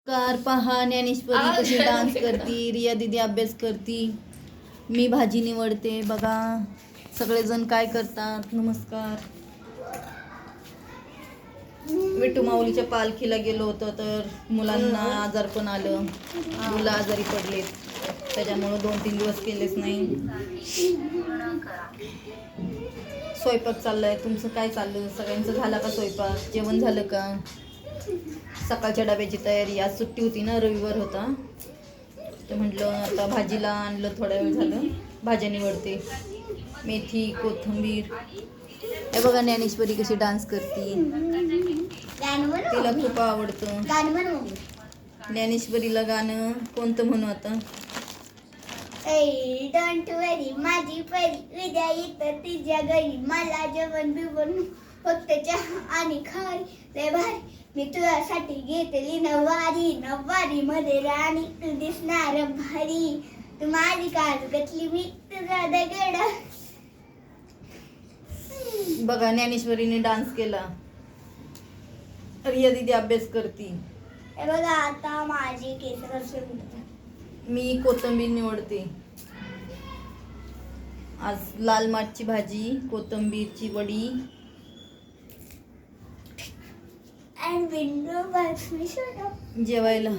Car पहा ज्ञानेश्वरी कशी dance करती, रिया दीदी अभ्यास करती, मी भाजी निवडते. बघा सगळेजण काय करतात. नमस्कार. विठू माऊलीच्या पालखीला गेलो होतो तर मुलांना आजारपण आलं, मुलं आजारी पडलेत, त्याच्यामुळं 2-3 दिवस केलेच नाही. स्वयंपाक चाललाय. तुमचं काय चाललं? सगळ्यांचं झाला का स्वयंपाक? जेवण झालं का? सकाळच्या डब्याची तयारी. आज सुट्टी होती ना, रविवार होता, तर म्हटलं आता भाजीला आणलं, थोडा वेळ झालं भाज्या निवडते. मेथी, कोथिंबीर. हे बघा ज्ञानेश्वरी कशी डान्स करते, तिला खूप आवडतं. ज्ञानेश्वरीला गाणं कोणतं म्हणू आता? डोंट वरी माझी परी, उद्या येतं तिच्या घरी, मला जेवण बिवण फक्त चहा आणि खारी लय भारी, मी तुझ्यासाठी घेतली नवारी मध्ये राणी, तू दिसणार भारी, तू माझी काजू कतली, मी तुझा दगड. बघा ज्ञानेश्वरीने डान्स केला. रिया दीदी अभ्यास करती. हे बघा आता माझी केस कसे उठतात. मी कोथिंबीर निवडते. आज लाल माठची भाजी, कोथिंबीरची वडी. And window box me shut up. जेवायला